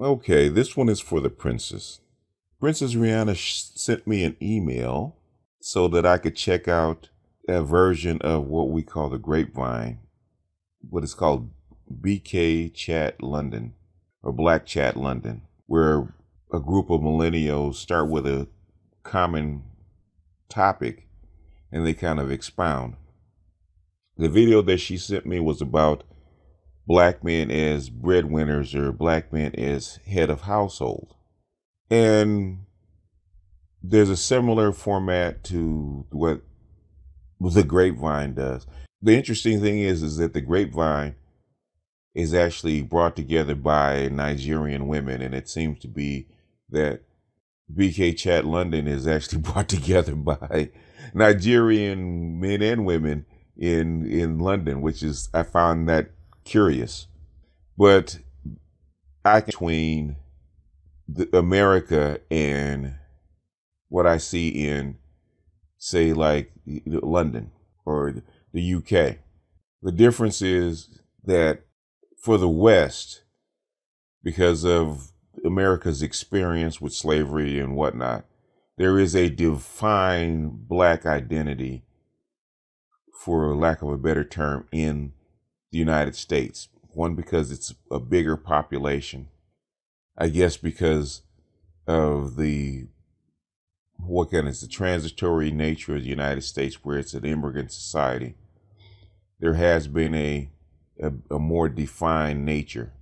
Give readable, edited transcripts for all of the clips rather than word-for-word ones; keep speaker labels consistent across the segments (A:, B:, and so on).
A: Okay, this one is for the princess. Princess Rihanna sent me an email so that I could check out a version of what we call the grapevine, what is called BK Chat London or Black Chat London, where a group of millennials start with a common topic and they kind of expound. The video that she sent me was about black men as breadwinners or black men as head of household. And there's a similar format to what the grapevine does. The interesting thing is that the grapevine is actually brought together by Nigerian women, and it seems to be that BK Chat London is actually brought together by Nigerian men and women in London, which is, I found that curious. But I can between America and what I see in, say, like London or the UK. The difference is that for the West, because of America's experience with slavery and whatnot, there is a defined black identity, for lack of a better term, in the United States. One, because it's a bigger population. I guess because of the transitory nature of the United States, where it's an immigrant society. There has been a more defined nature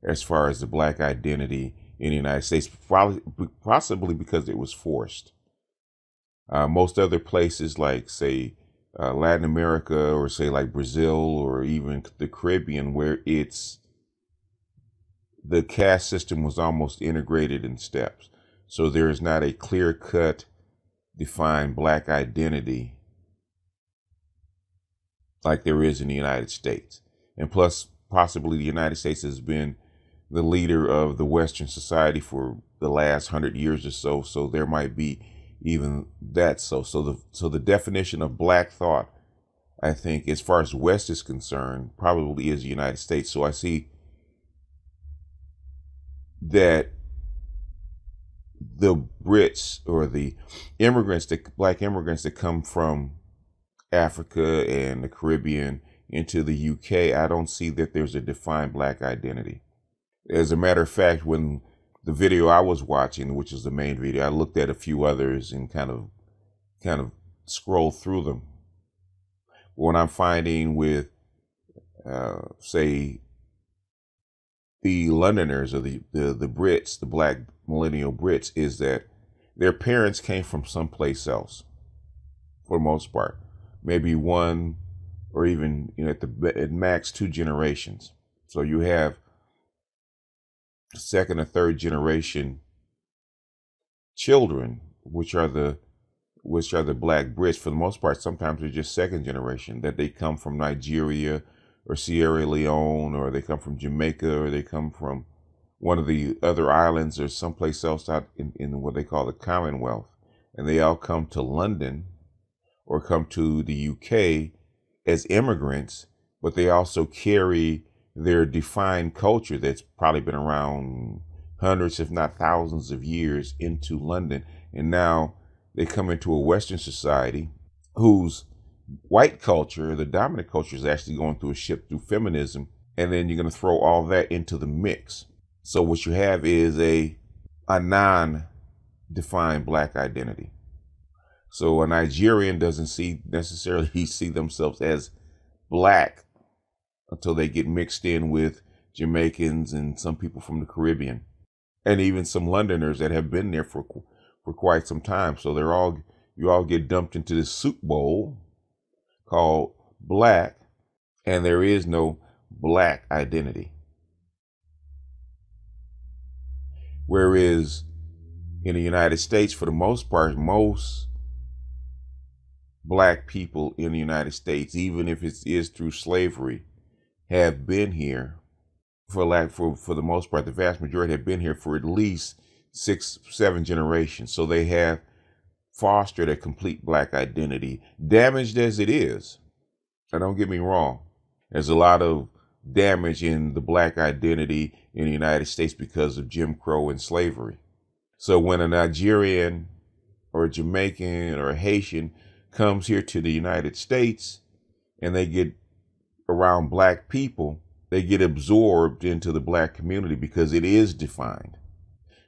A: as far as the black identity in the United States, possibly because it was forced. Most other places, like, say, Latin America, or say like Brazil, or even the Caribbean, where the caste system was almost integrated in steps. So there is not a clear-cut, defined black identity like there is in the United States. And plus, possibly the United States has been the leader of the Western society for the last 100 years or so. So there might be even that. So the definition of black thought, I think, as far as the West is concerned, probably is the United States. So I see that the Brits, or the black immigrants that come from Africa and the Caribbean into the UK, I don't see that there's a defined black identity. As a matter of fact, when the video I was watching, which is the main video, I looked at a few others and kind of scrolled through them. What I'm finding with, say, the Londoners, or the Brits, the black millennial Brits, is that their parents came from someplace else, for the most part. Maybe one, or even, at max 2 generations. So you have second or third generation children, which are the black Brits. For the most part, sometimes they're just second generation, that they come from Nigeria or Sierra Leone, or they come from Jamaica, or they come from one of the other islands, or someplace else out in what they call the Commonwealth. And they all come to London or come to the UK as immigrants, but they also carry their defined culture that's probably been around hundreds, if not thousands of years, into London. And now they come into a Western society whose white culture, the dominant culture, is actually going through a shift through feminism. And then you're going to throw all that into the mix. So what you have is a non-defined black identity. So a Nigerian doesn't necessarily see themselves as black until they get mixed in with Jamaicans and some people from the Caribbean, and even some Londoners that have been there for quite some time. So you all get dumped into this soup bowl called black, and there is no black identity. Whereas in the United States, for the most part, most black people in the United States, even if it is through slavery, have been here for the most part. The vast majority have been here for at least 6-7 generations. So they have fostered a complete black identity, damaged as it is. And don't get me wrong, there's a lot of damage in the black identity in the United States because of Jim Crow and slavery. So when a Nigerian or a Jamaican or a Haitian comes here to the United States and they get around black people, they get absorbed into the black community because it is defined.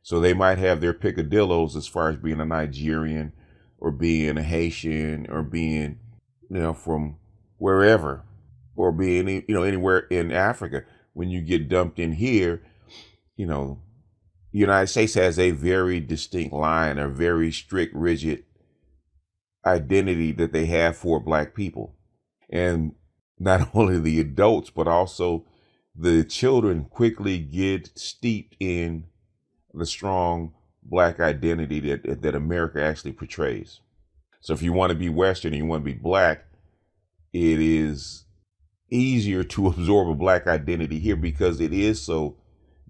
A: So they might have their picadillos as far as being a Nigerian or being a Haitian or being, from wherever, or being, anywhere in Africa. When you get dumped in here, the United States has a very distinct line, a very strict, rigid identity that they have for black people. And not only the adults, but also the children quickly get steeped in the strong black identity that America actually portrays. So if you want to be Western and you want to be black, it is easier to absorb a black identity here because it is so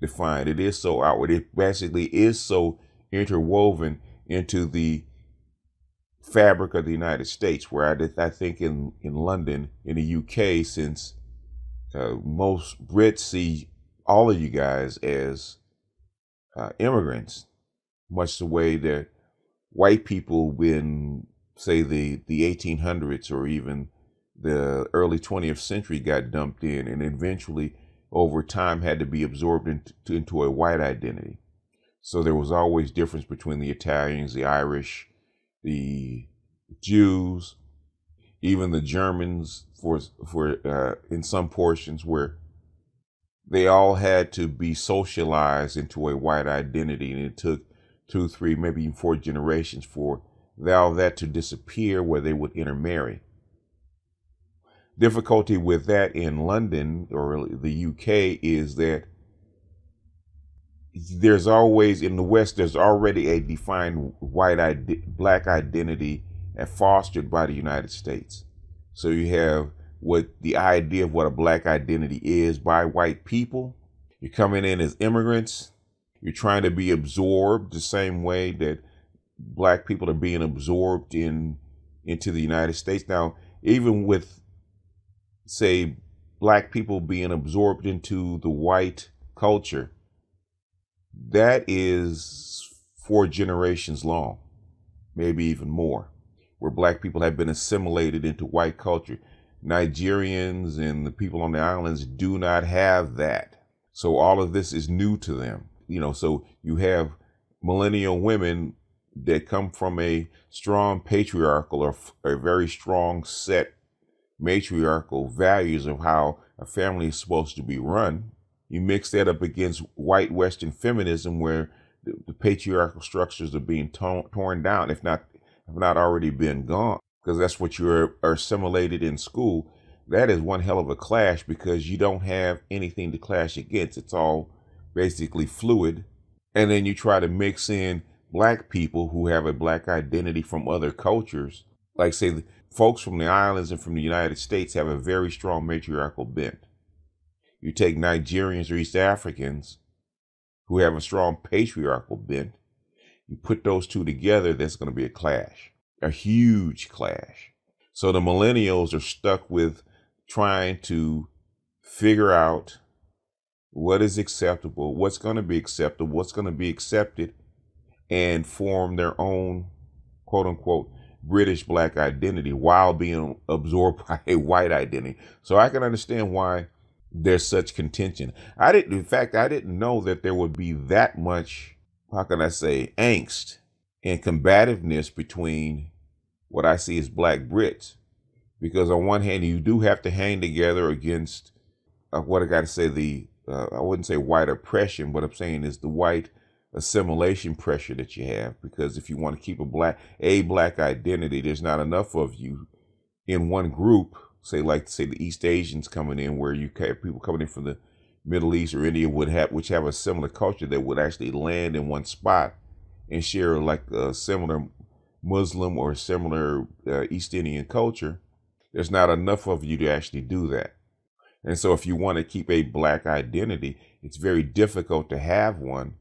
A: defined. It is so outward. It basically is so interwoven into the fabric of the United States, where I think in London, in the UK, since most Brits see all of you guys as immigrants, much the way that white people in, say, the 1800s or even the early 20th century got dumped in and eventually over time had to be absorbed into a white identity. So there was always difference between the Italians, the Irish, the Jews, even the Germans for in some portions, where they all had to be socialized into a white identity, and it took 2, 3, maybe even 4 generations for all that to disappear, where they would intermarry. Difficulty with that in London or the UK is that there's always, in the West, there's already a defined black identity fostered by the United States. So you have what the idea of what a black identity is by white people. You're coming in as immigrants. You're trying to be absorbed the same way that black people are being absorbed into the United States. Now, even with, say, black people being absorbed into the white culture, that is 4 generations long, maybe even more, where black people have been assimilated into white culture. Nigerians and the people on the islands do not have that. So all of this is new to them. So you have millennial women that come from a strong patriarchal or a very strong set matriarchal values of how a family is supposed to be run. You mix that up against white Western feminism, where the patriarchal structures are being torn down, if not already been gone, because that's what you're assimilated in school. That is one hell of a clash, because you don't have anything to clash against. It's all basically fluid. And then you try to mix in black people who have a black identity from other cultures. Like, say, the folks from the islands and from the United States have a very strong matriarchal bent. You take Nigerians or East Africans who have a strong patriarchal bent, you put those two together, that's going to be a clash, a huge clash. So the millennials are stuck with trying to figure out what is acceptable, what's going to be acceptable, what's going to be accepted, and form their own, quote unquote, British black identity while being absorbed by a white identity. So I can understand why there's such contention. I didn't know that there would be that much, how can I say, angst and combativeness between what I see as black Brits. Because on one hand, you do have to hang together against what I got to say, I wouldn't say white oppression, but I'm saying is the white assimilation pressure that you have. Because if you want to keep a black identity, there's not enough of you in one group. Say the East Asians coming in, where you have people coming in from the Middle East or India which have a similar culture that would actually land in one spot and share like a similar Muslim or similar East Indian culture. There's not enough of you to actually do that. And so if you want to keep a black identity, it's very difficult to have one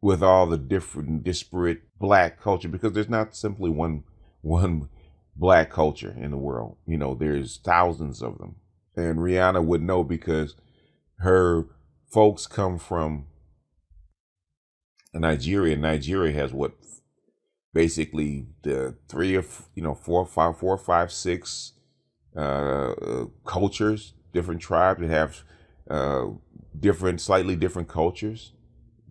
A: with all the different disparate black culture, because there's not simply one black culture in the world. There's thousands of them. And Rihanna would know, because Her folks come from Nigeria. Nigeria has what, basically the three or four, five, six cultures, different tribes that have slightly different cultures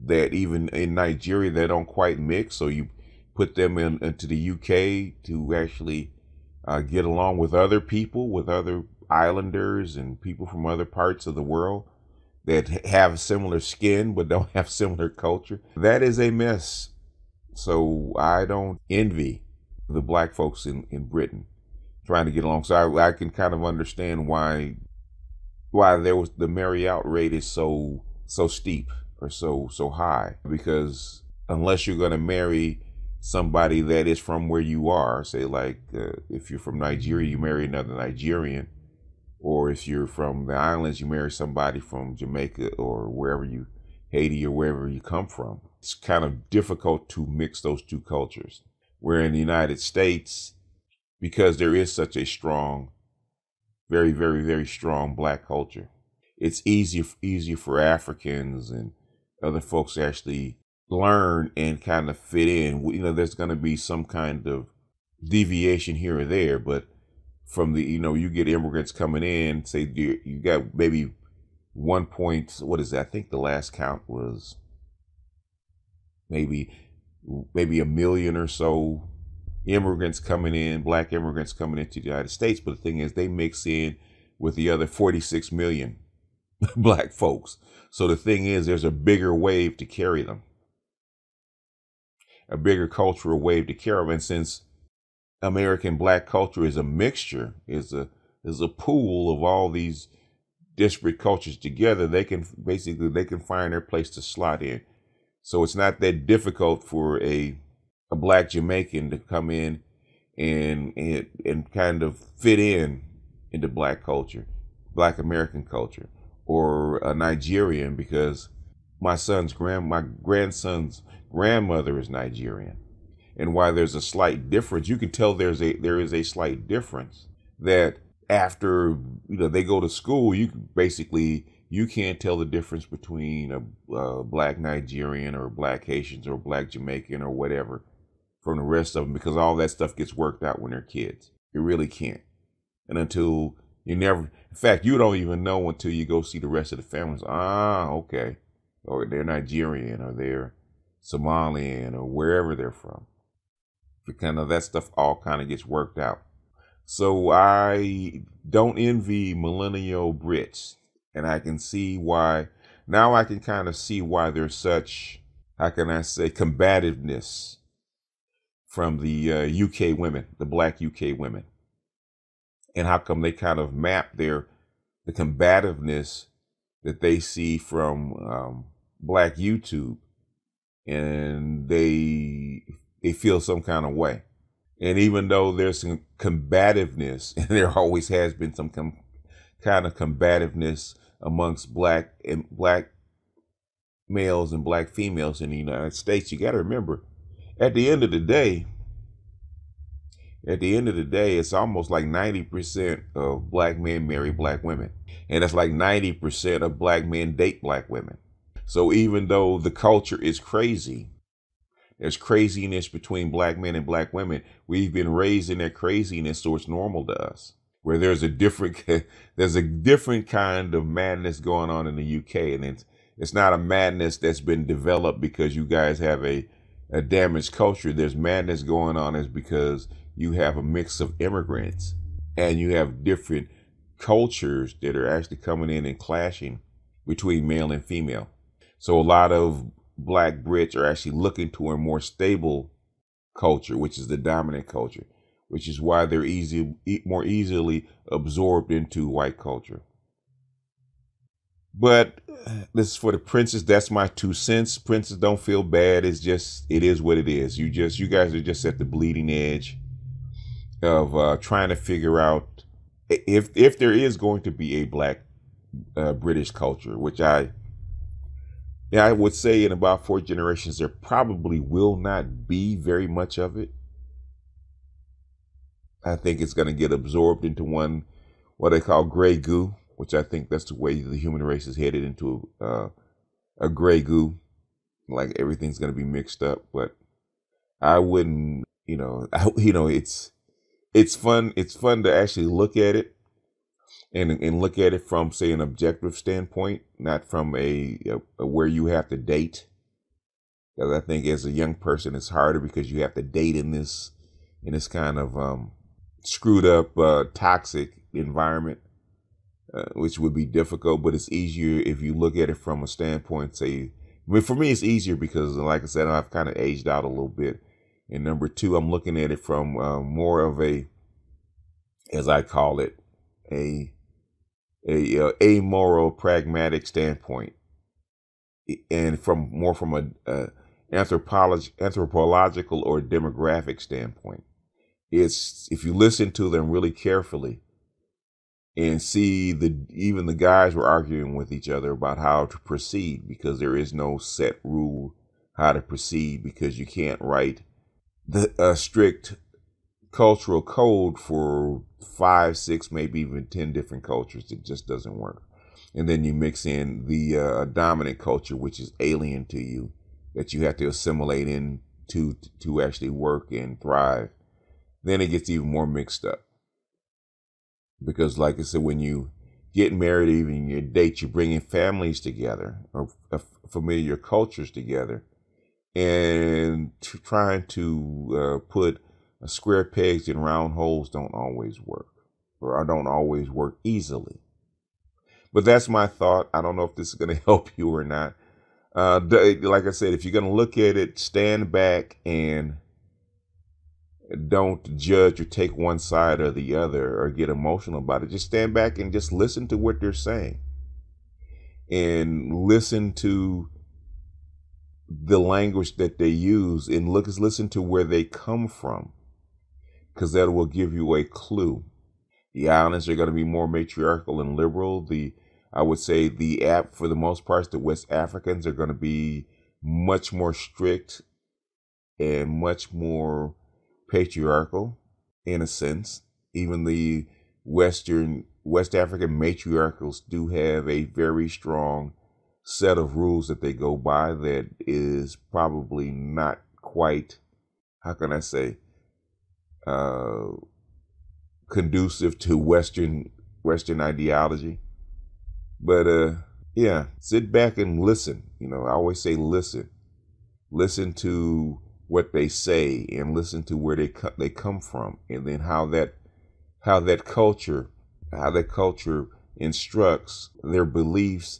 A: that even in Nigeria they don't quite mix. So you put them into the UK to actually get along with other people, with other islanders and people from other parts of the world that have similar skin but don't have similar culture. That is a mess. So I don't envy the black folks in Britain trying to get along. So I can kind of understand why there was the marry out rate is so steep or so high, because unless you're going to marry somebody that is from where you are, say like if you're from Nigeria, you marry another Nigerian, or if you're from the islands, you marry somebody from Jamaica or wherever Haiti or wherever you come from. It's kind of difficult to mix those two cultures. Where in the United States, because there is such a strong, very, very, very strong black culture, it's easier for Africans and other folks to actually learn and kind of fit in. There's going to be some kind of deviation here or there, but from the, you get immigrants coming in, say you got maybe 1 point, what is that? I think the last count was maybe a million or so immigrants coming in, black immigrants coming into the United States. But the thing is, they mix in with the other 46 million black folks. So the thing is, there's a bigger wave to carry them, a bigger cultural wave to carry them. And since American black culture is a mixture, is a pool of all these disparate cultures together, they can find their place to slot in. So it's not that difficult for a black Jamaican to come in and kind of fit into black culture, black American culture, or a Nigerian, because my grandson's grandmother is Nigerian. And why there's a slight difference, you can tell there is a slight difference, that after they go to school, you can't tell the difference between a black Nigerian or black Haitians or black Jamaican or whatever from the rest of them, because all that stuff gets worked out when they're kids. You really can't. And until in fact, you don't even know until you go see the rest of the families. Okay. Or they're Nigerian, or they're Somalian, or wherever they're from. That stuff all kind of gets worked out. So I don't envy millennial Brits, and I can see why. Now I can kind of see why there's such, how can I say, combativeness from the UK women, the black UK women, and how come they kind of map the combativeness that they see from black YouTube, and they feel some kind of way. And even though there's some combativeness, and there always has been some kind of combativeness amongst black males and black females in the United States, you got to remember, at the end of the day, it's almost like 90% of black men marry black women. And it's like 90% of black men date black women. So even though the culture is crazy, there's craziness between black men and black women, we've been raised in that craziness, so it's normal to us. Where there's a different kind of madness going on in the UK, and it's not a madness that's been developed because you guys have a damaged culture. There's madness going on is because you have a mix of immigrants, and you have different cultures that are actually coming in and clashing between male and female. So a lot of black Brits are actually looking to a more stable culture, which is the dominant culture, which is why they're more easily absorbed into white culture. But this is for the princess. That's my 2 cents. Princess, don't feel bad. It is what it is. You guys are just at the bleeding edge of trying to figure out if there is going to be a black British culture, which I would say in about 4 generations, there probably will not be very much of it. I think it's going to get absorbed into what they call gray goo. which I think that's the way the human race is headed into a gray goo, like everything's going to be mixed up. But I wouldn't, it's fun. It's fun to actually look at it and look at it from, say, an objective standpoint, not from a where you have to date. Because I think as a young person, it's harder because you have to date in this kind of screwed up, toxic environment, which would be difficult. But it's easier if you look at it from a standpoint, say, I mean, for me, it's easier because, like I said, I've kind of aged out a little bit. And number two, I'm looking at it from more of a, as I call it, a amoral, pragmatic standpoint, and from a anthropological or demographic standpoint. It's, if you listen to them really carefully and see even the guys were arguing with each other about how to proceed, because there is no set rule how to proceed, because you can't write the strict cultural code for 5, 6, maybe even 10 different cultures. It just doesn't work. And then you mix in the dominant culture, which is alien to you, that you have to assimilate into to actually work and thrive. Then it gets even more mixed up. Because, like I said, when you get married, even your date, you're bringing families together, or familiar cultures together, and trying to put square pegs in round holes don't always work, or don't always work easily. But that's my thought. I don't know if this is going to help you or not. Like I said, if you're going to look at it, stand back and don't judge or take one side or the other or get emotional about it. Just stand back and just listen to what they're saying, and listen to the language that they use, and listen to where they come from, because that will give you a clue. The islands are going to be more matriarchal and liberal. I would say for the most part, the West Africans are going to be much more strict and much more patriarchal in a sense. Even the West African matriarchals do have a very strong set of rules that they go by that is probably not quite, how can I say, conducive to Western ideology. But yeah, sit back and listen. I always say listen to what they say, and listen to where they come from, and then how that culture instructs their beliefs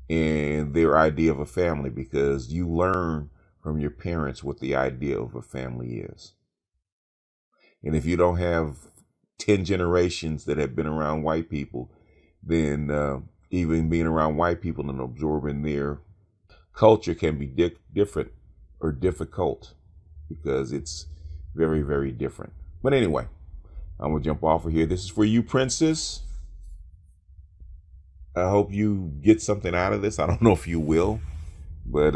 A: and their idea of a family, because you learn from your parents what the idea of a family is. And if you don't have 10 generations that have been around white people, then even being around white people and absorbing their culture can be different or difficult, because it's very, very different. But anyway, I'm going to jump off of here. This is for you, Princess. I hope you get something out of this. I don't know if you will, but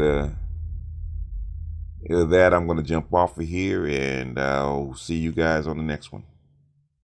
A: that I'm going to jump off of here, and I'll see you guys on the next one.